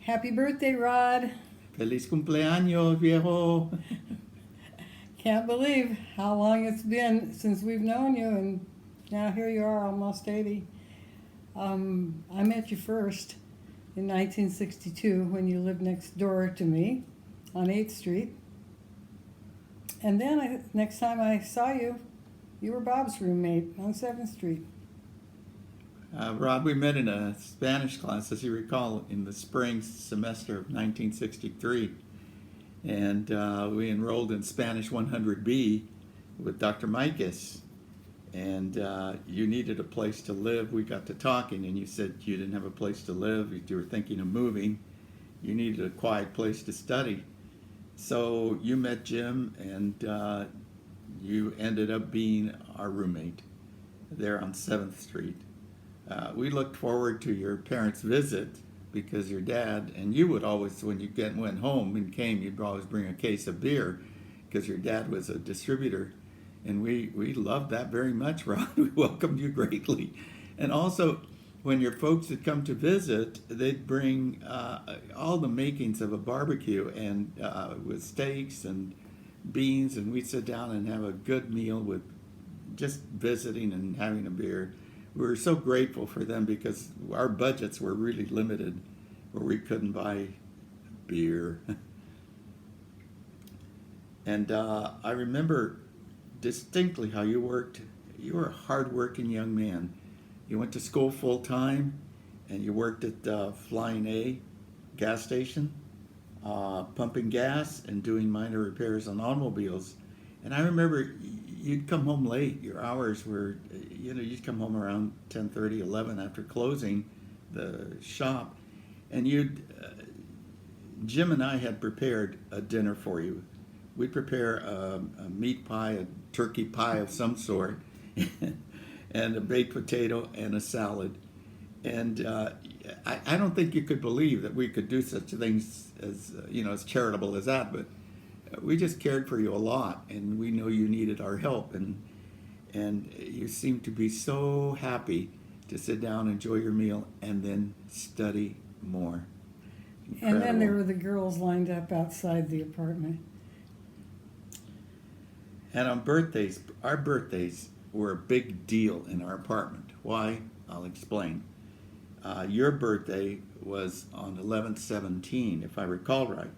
Happy birthday, Rod. Feliz cumpleaños, viejo. Can't believe how long it's been since we've known you, and now here you are, almost 80. I met you first in 1962 when you lived next door to me on 8th Street. And then next time I saw you, you were Bob's roommate on 7th Street. Rod, we met in a Spanish class, as you recall, in the spring semester of 1963. And we enrolled in Spanish 100B with Dr. Mikas. And you needed a place to live. We got to talking, and you said you didn't have a place to live. You were thinking of moving. You needed a quiet place to study. So you met Jim, and you ended up being our roommate there on 7th Street. We looked forward to your parents' visit because your dad, and you would always, when you went home and came, you'd always bring a case of beer because your dad was a distributor. And we loved that very much, Ron. We welcomed you greatly. And also, when your folks would come to visit, they'd bring all the makings of a barbecue and with steaks and beans, and we'd sit down and have a good meal with just visiting and having a beer. We were so grateful for them because our budgets were really limited, where we couldn't buy beer. And I remember distinctly how you worked. You were a hard-working young man. You went to school full-time, and you worked at Flying A gas station, pumping gas and doing minor repairs on automobiles. And I remember you'd come home late. Your hours were, you'd come home around 10:30, 11 after closing the shop. And Jim and I had prepared a dinner for you. We'd prepare a meat pie, a turkey pie of some sort, and a baked potato and a salad. And I don't think you could believe that we could do such things as charitable as that, but we just cared for you a lot, and we know you needed our help, and you seemed to be so happy to sit down, enjoy your meal, and then study more. Incredible. And then there were the girls lined up outside the apartment. And on birthdays, our birthdays were a big deal in our apartment. Why? I'll explain. Your birthday was on 11/17, if I recall right.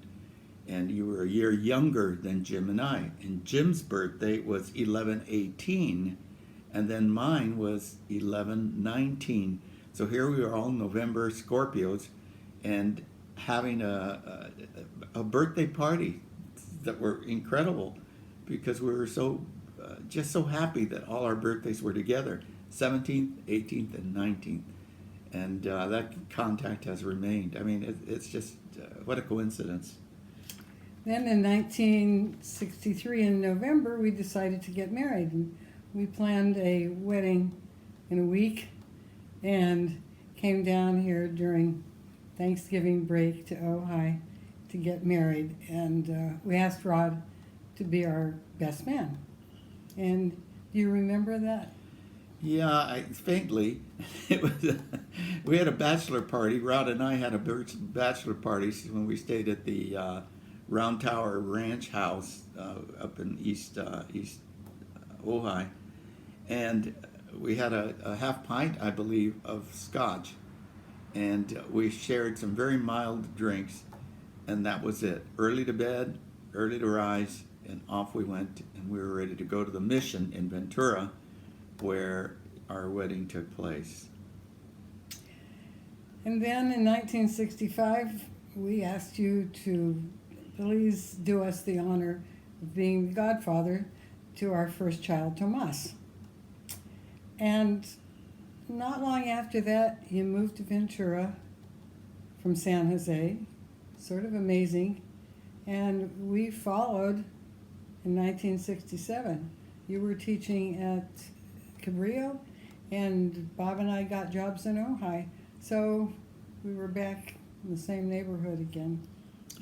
And you were a year younger than Jim and I. And Jim's birthday was 11/18, and then mine was 11/19. So here we are, all November Scorpios, and having a birthday party that were incredible because we were just so happy that all our birthdays were together, 17th, 18th, and 19th. And that contact has remained. I mean, it's just, what a coincidence. Then in 1963, in November, we decided to get married. And we planned a wedding in a week and came down here during Thanksgiving break to Ojai to get married. And we asked Rod to be our best man. And do you remember that? Yeah, faintly. It was we had a bachelor party. Rod and I had a bachelor party when we stayed at the Round Tower Ranch House up in East Ojai, and we had a half pint, I believe, of scotch, and we shared some very mild drinks, and that was it. Early to bed, early to rise, and off we went, and we were ready to go to the Mission in Ventura, where our wedding took place. And then in 1965, we asked you to please do us the honor of being the godfather to our first child, Tomas. And not long after that, you moved to Ventura from San Jose, sort of amazing, and we followed in 1967. You were teaching at Cabrillo, and Bob and I got jobs in Ojai, so we were back in the same neighborhood again.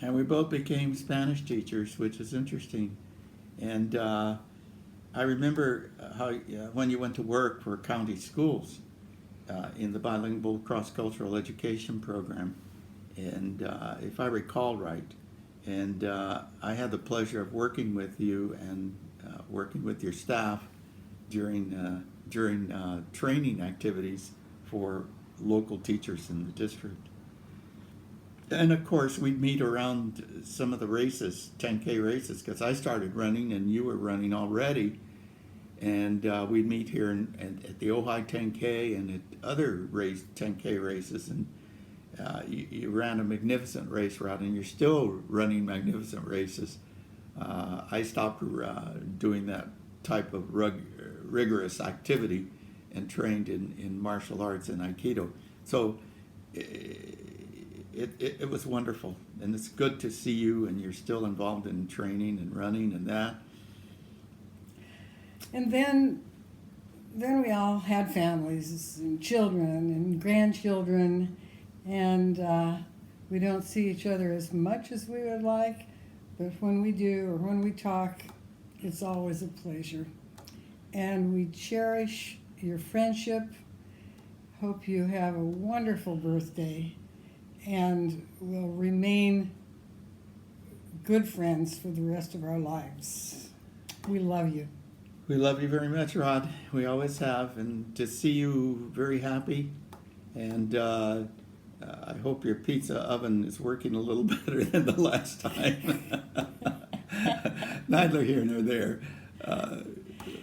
And we both became Spanish teachers, which is interesting. And I remember how when you went to work for county schools in the bilingual cross-cultural education program, and if I recall right. And I had the pleasure of working with you and working with your staff during training activities for local teachers in the district. And of course, we'd meet around some of the races, 10K races, because I started running and you were running already. And we'd meet here at the Ojai 10K and at other 10K races. And you ran a magnificent race, Rod, and you're still running magnificent races. I stopped doing that type of rigorous activity and trained in martial arts and Aikido. So it was wonderful, and it's good to see you, and you're still involved in training and running and that. And then we all had families and children and grandchildren, and we don't see each other as much as we would like, but when we do or when we talk, it's always a pleasure. And we cherish your friendship. Hope you have a wonderful birthday, and will remain good friends for the rest of our lives. We love you. We love you very much, Rod. We always have, and to see you very happy. And I hope your pizza oven is working a little better than the last time. Neither here nor there.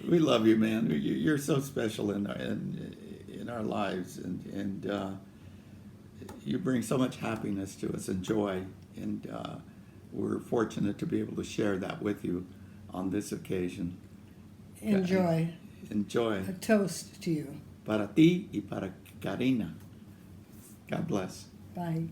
We love you, man. You're so special in our lives, and you bring so much happiness to us and joy. And we're fortunate to be able to share that with you on this occasion. Enjoy. Enjoy. A toast to you. Para ti y para Karina. God bless. Bye.